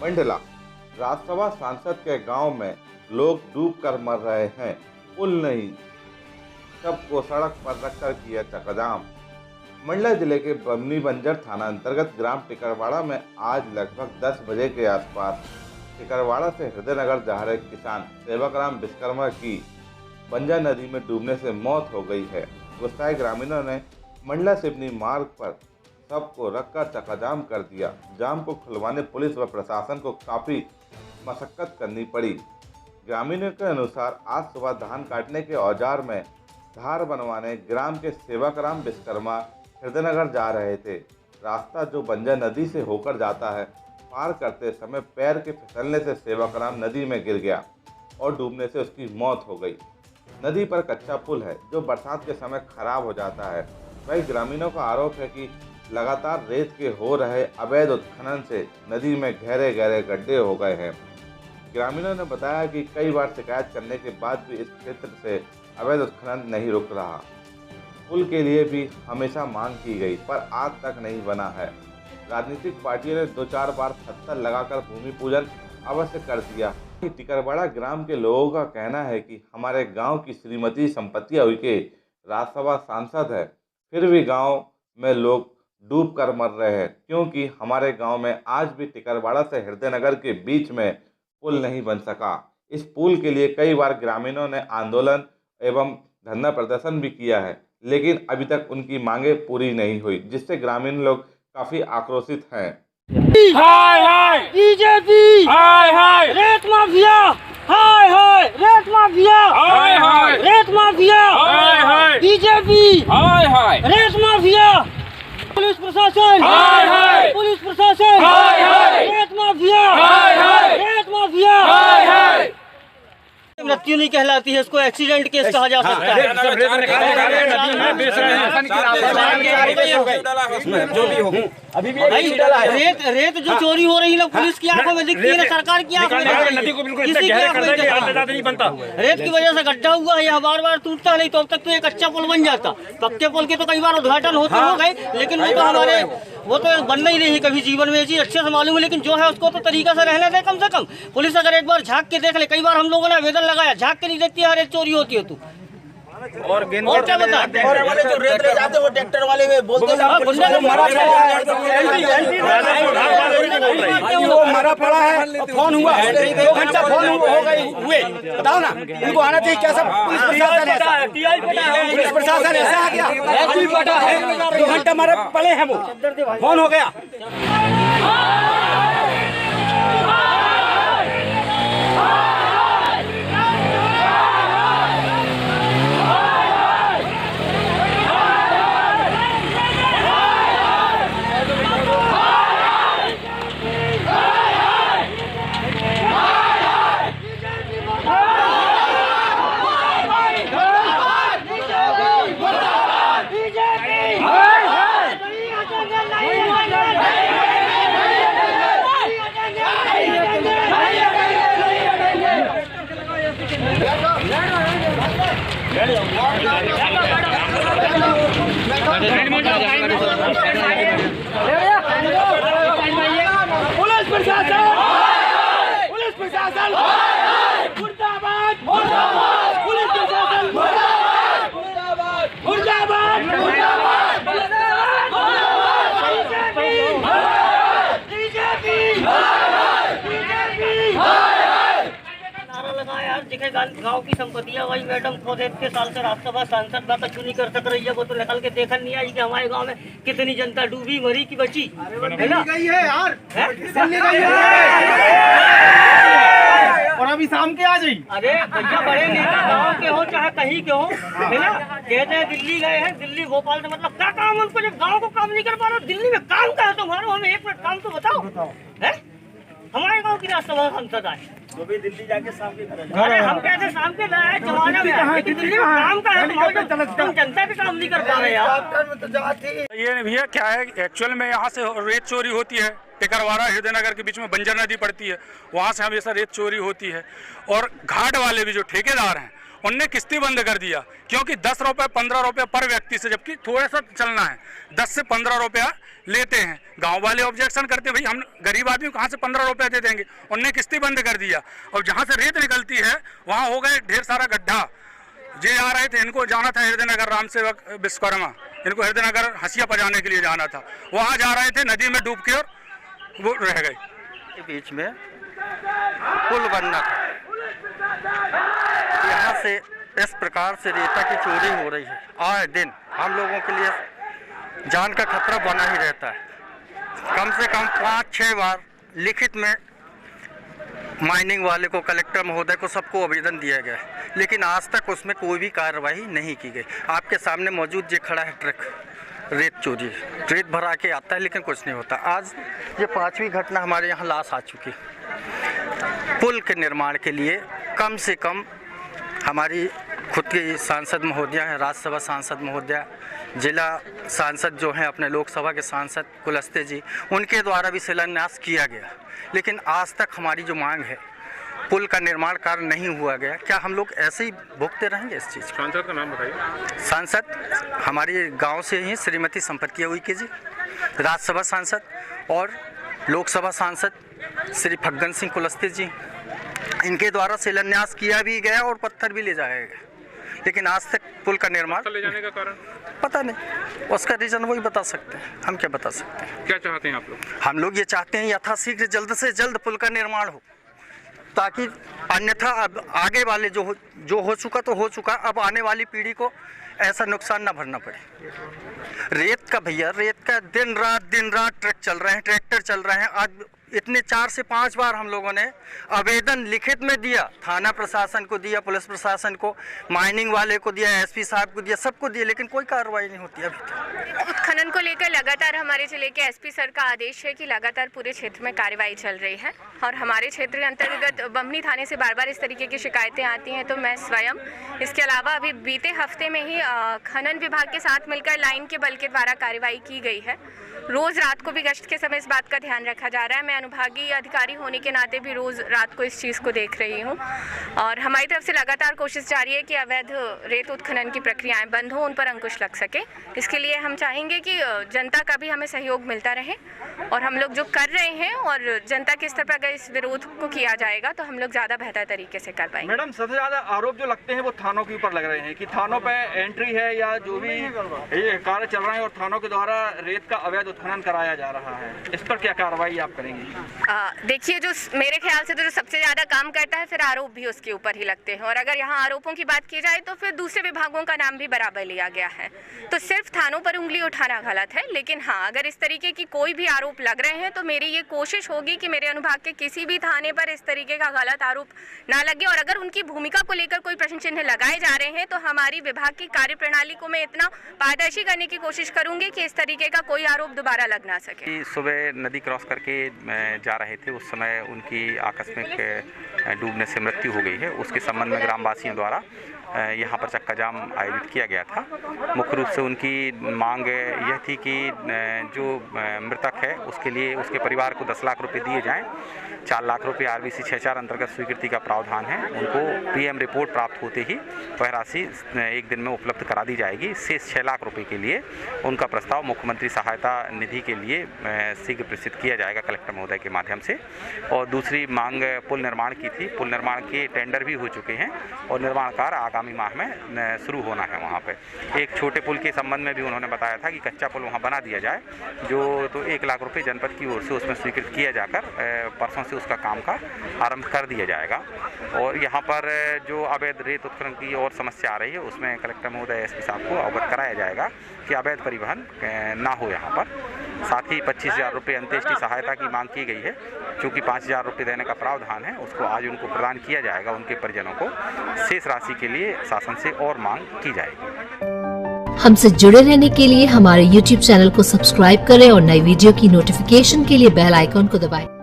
मंडला राज्यसभा सांसद के गांव में लोग डूब कर मर रहे हैं। पुल नहीं, सबको सड़क पर रखकर किया चक्काजाम। मंडला जिले के बमनी बंजर थाना अंतर्गत ग्राम टिकरवाड़ा में आज लगभग 10 बजे के आसपास टिकरवाड़ा से हृदयनगर जा रहे किसान सेवकराम विश्वकर्मा की बंजर नदी में डूबने से मौत हो गई है। गुस्साए ग्रामीणों ने मंडला सिवनी मार्ग पर सबको रखकर चक्काजाम कर दिया। जाम को खुलवाने पुलिस व प्रशासन को काफ़ी मशक्कत करनी पड़ी। ग्रामीणों के अनुसार आज सुबह धान काटने के औजार में धार बनवाने ग्राम के सेवकराम विश्वकर्मा हृदयनगर जा रहे थे। रास्ता जो बंजर नदी से होकर जाता है, पार करते समय पैर के फिसलने से सेवकराम नदी में गिर गया और डूबने से उसकी मौत हो गई। नदी पर कच्चा पुल है जो बरसात के समय खराब हो जाता है। वही ग्रामीणों का आरोप है कि लगातार रेत के हो रहे अवैध उत्खनन से नदी में गहरे गहरे गड्ढे हो गए हैं। ग्रामीणों ने बताया कि कई बार शिकायत करने के बाद भी इस क्षेत्र से अवैध उत्खनन नहीं रुक रहा। पुल के लिए भी हमेशा मांग की गई पर आज तक नहीं बना है। राजनीतिक पार्टियों ने 2-4 बार पत्थर लगाकर भूमि पूजन अवश्य कर दिया। टिकरवाड़ा ग्राम के लोगों का कहना है कि हमारे गांव की श्रीमती संपत्ति उइके राज्यसभा सांसद है, फिर भी गांव में लोग डूब कर मर रहे हैं क्योंकि हमारे गांव में आज भी टिकरवाड़ा से हृदयनगर के बीच में पुल नहीं बन सका। इस पुल के लिए कई बार ग्रामीणों ने आंदोलन एवं धरना प्रदर्शन भी किया है, लेकिन अभी तक उनकी मांगे पूरी नहीं हुई, जिससे ग्रामीण लोग काफी आक्रोशित हैं। हाय हाय बीजेपी, हाय हाय रेत माफिया, हाय हाय रेत माफिया, हाय हाय रेत माफिया, हाय हाय बीजेपी, हाय हाय रेत माफिया, पुलिस प्रशासन, हाय हाय पुलिस प्रशासन, हाय हाय रेत माफिया, हाय हाय रेत माफिया, हाय हाय। मृत्यु नहीं कहलाती है, इसको एक्सीडेंट केस कहा जा सकता है। जो भी हो अभी भी रेत जो चोरी हो रही है पुलिस की आंखों में दिखती है ना, सरकार की आंखों में नदी को बिल्कुल किसी की आंखों में नहीं बनता। रेत की वजह से गड्ढा हुआ है, यहाँ बार बार टूटता नहीं, तो अब तक तो ये कच्चा पुल बन जाता। पक्के पुल के तो कई बार उद्घाटन होते हो गए, लेकिन वो तो बन नहीं रही कभी जीवन में। ये चीज अच्छे से मालूम है, लेकिन जो है उसको तो तरीका से रहने दे कम से कम। पुलिस अगर एक बार झाँक के देख ले, कई बार हम लोगों ने आवेदन लगाया, झाँक के नहीं देखती है, रेत चोरी होती है तू और क्या बता। वाले जो रेत ले जाते वो ट्रैक्टर वाले में बोलते हैं वो मरा पड़ा है, फोन हुआ 2 घंटा फोन हो गई हुए, बताओ ना इनको आना चाहिए क्या? सब पुलिस प्रशासन ऐसा आ गया, 2 घंटा हमारे पड़े हैं, वो फोन हो गया। पुलिस प्रशासन, पुलिस प्रशासन मुर्दाबाद, मुर्दाबाद पुलिस प्रशासन, मुर्दाबाद, मुर्दाबाद, मुर्दाबाद, बीजेपी, नारा लगाया दिखेगा। गाँव की संपत्तियाँ वही मैडम खुद इतने साल से राज्यसभा सांसद बात अच्छी नहीं कर सक रही है। वो तो निकल के देखन नहीं आई कि हमारे गांव में कितनी जनता डूबी मरी की बची है ना। गई है यार, और अभी शाम के आ जाई। अरे भैया बड़े नेता गाँव के हो चाहे कहीं के हो, है ना, कहते हैं दिल्ली गए हैं, दिल्ली भोपाल से मतलब क्या काम उनको, जब गाँव को काम नहीं कर पा रहे। दिल्ली में काम का है तुम्हारा, हमें 1 मिनट काम तो बताओ है। हमारे गाँव की राज्यसभा सांसद आए तो भी दिल्ली जाके शाम के अरे हम कैसे शाम के लाए जमाना में, लेकिन दिल्ली में काम का है, तुम जनता के काम नहीं कर पा रहे यार। ये भैया क्या है, एक्चुअल में यहाँ से रेत चोरी होती है। टिकरवाड़ा हृदयनगर के बीच में बंजर नदी पड़ती है, वहाँ से हमेशा रेत चोरी होती है। और घाट वाले भी जो ठेकेदार हैं उनने किस्ती बंद कर दिया, क्योंकि 10 रुपये 15 रुपये पर व्यक्ति से, जबकि थोड़ा सा चलना है, 10 से 15 रुपया लेते हैं। गांव वाले ऑब्जेक्शन करते हैं, भाई हम गरीब आदमी कहाँ से 15 रुपये दे देंगे। उनने किस्ती बंद कर दिया, और जहाँ से रेत निकलती है वहाँ हो गए ढेर सारा गड्ढा। ये आ रहे थे, इनको जाना था हृदयनगर राम सेवक विश्वकर्मा, इनको हृदयनगर हंसिया पजाने के लिए जाना था, वहाँ जा रहे थे, नदी में डूब के और वो रह गए। के बीच में पुल बनना था, यहाँ से इस प्रकार से रेता की चोरी हो रही है। आए दिन हम लोगों के लिए जान का खतरा बना ही रहता है। कम से कम 5-6 बार लिखित में माइनिंग वाले को, कलेक्टर महोदय को, सबको आवेदन दिया गया है, लेकिन आज तक उसमें कोई भी कार्रवाई नहीं की गई। आपके सामने मौजूद ये खड़ा है ट्रक, रेत चोरी, रेत भरा के आता है लेकिन कुछ नहीं होता। आज ये 5वीं घटना हमारे यहाँ लाश आ चुकी। पुल के निर्माण के लिए कम से कम हमारी खुद की सांसद महोदया है, राज्यसभा सांसद महोदया, जिला सांसद जो हैं अपने लोकसभा के सांसद कुलस्ते जी, उनके द्वारा भी शिलान्यास किया गया, लेकिन आज तक हमारी जो मांग है पुल का निर्माण कार्य नहीं हुआ गया। क्या हम लोग ऐसे ही भुगते रहेंगे इस चीज़? सांसद का नाम बताइए। सांसद हमारे गांव से ही श्रीमती संपत्ति उइके जी, राज्यसभा सांसद और लोकसभा सांसद श्री फग्गन सिंह कुलस्ते जी, इनके द्वारा शिलान्यास किया भी गया और पत्थर भी ले जाया गया, लेकिन आज तक पुल का निर्माण ले जाने का कारण पता नहीं, उसका रीजन वही बता सकते हैं, हम क्या बता सकते हैं। क्या चाहते हैं आप लोग? हम लोग ये चाहते हैं यथाशीघ्र जल्द से जल्द पुल का निर्माण हो, ताकि अन्यथा अब आगे वाले जो हो चुका तो हो चुका, अब आने वाली पीढ़ी को ऐसा नुकसान ना भरना पड़े। रेत का भैया, रेत का दिन रात ट्रक चल रहे हैं, ट्रैक्टर चल रहे हैं। आज इतने 4 से 5 बार हम लोगों ने आवेदन लिखित में दिया, थाना प्रशासन को दिया, पुलिस प्रशासन को, माइनिंग वाले को दिया, एसपी साहब को दिया, सबको दिया, लेकिन कोई कार्रवाई नहीं होती अभी तक। उत्खनन को लेकर लगातार हमारे जिले के एसपी सर का आदेश है कि लगातार पूरे क्षेत्र में कार्रवाई चल रही है, और हमारे क्षेत्र के अंतर्गत बमनी थाने से बार बार इस तरीके की शिकायतें आती हैं, तो मैं स्वयं, इसके अलावा अभी बीते हफ्ते में ही खनन विभाग के साथ मिलकर लाइन के बल के द्वारा कार्रवाई की गई है। रोज रात को भी गश्त के समय इस बात का ध्यान रखा जा रहा है। मैं अनुभागीय अधिकारी होने के नाते भी रोज रात को इस चीज़ को देख रही हूँ, और हमारी तरफ से लगातार कोशिश जारी है कि अवैध रेत उत्खनन की प्रक्रियाएं बंद हो, उन पर अंकुश लग सके। इसके लिए हम चाहेंगे कि जनता का भी हमें सहयोग मिलता रहे, और हम लोग जो कर रहे हैं और जनता के स्तर पर अगर इस विरोध को किया जाएगा तो हम लोग ज़्यादा बेहतर तरीके से कर पाएंगे। मैडम, सबसे ज़्यादा आरोप जो लगते हैं वो थानों के ऊपर लग रहे हैं कि थानों पे एंट्री है या जो भी ये कार्य चल रहा है, और थानों के द्वारा रेत का अवैध उत्खनन कराया जा रहा है, इस पर क्या कार्रवाई आप करेंगे? देखिए, जो मेरे ख्याल से तो जो सबसे ज़्यादा काम करता है, फिर आरोप भी उसके ऊपर ही लगते हैं, और अगर यहाँ आरोपों की बात की जाए तो फिर दूसरे विभागों का नाम भी बराबर लिया गया है, तो सिर्फ थानों पर उंगली उठाना गलत है। लेकिन हाँ, अगर इस तरीके की कोई भी आरोप लग रहे हैं तो मेरी ये कोशिश होगी कि मेरे अनुभाग के किसी भी थाने पर इस तरीके का गलत आरोप ना लगे, और अगर उनकी भूमिका को लेकर कोई प्रश्न चिन्ह लगाए जा रहे हैं तो हमारी विभाग की कार्यप्रणाली को मैं इतना पारदर्शी करने की कोशिश करूंगी कि इस तरीके का कोई आरोप दोबारा लग ना सके। सुबह नदी क्रॉस करके जा रहे थे, उस समय उनकी आकस्मिक डूबने से मृत्यु हो गई है। उसके संबंध में ग्रामवासियों द्वारा यहाँ पर चक्का जाम आयोजित किया गया था। मुख्य रूप से उनकी मांग यह थी कि जो मृतक है उसके लिए उसके परिवार को 10 लाख रुपए दिए जाएं। 4 लाख रुपए RBC 6-4 अंतर्गत स्वीकृति का प्रावधान है। उनको PM रिपोर्ट प्राप्त होते ही वह राशि 1 दिन में उपलब्ध करा दी जाएगी। शेष 6 लाख रुपए के लिए उनका प्रस्ताव मुख्यमंत्री सहायता निधि के लिए शीघ्र प्रेषित किया जाएगा कलेक्टर महोदय के माध्यम से। और दूसरी मांग पुल निर्माण की थी। पुल निर्माण के टेंडर भी हो चुके हैं और निर्माण कार्य आगामी माह में शुरू होना है। वहाँ पे एक छोटे पुल के संबंध में भी उन्होंने बताया था कि कच्चा पुल वहाँ बना दिया जाए, जो तो 1 लाख रुपए जनपद की ओर से उसमें स्वीकृत किया जाकर परसों से उसका काम का आरंभ कर दिया जाएगा। और यहाँ पर जो अवैध रेत उत्खनन की और समस्या आ रही है उसमें कलेक्टर महोदय SP साहब को अवगत कराया जाएगा कि अवैध परिवहन ना हो यहाँ पर। साथ ही 25,000 रुपये अंत्येष्टि सहायता की मांग की गई है। चूँकि 5,000 रुपये देने का प्रावधान है, उसको आज उनको प्रदान किया जाएगा उनके परिजनों को। शेष राशि के लिए शासन से और मांग की जाएगी। हमसे जुड़े रहने के लिए हमारे YouTube चैनल को सब्सक्राइब करें और नई वीडियो की नोटिफिकेशन के लिए बेल आइकॉन को दबाएं।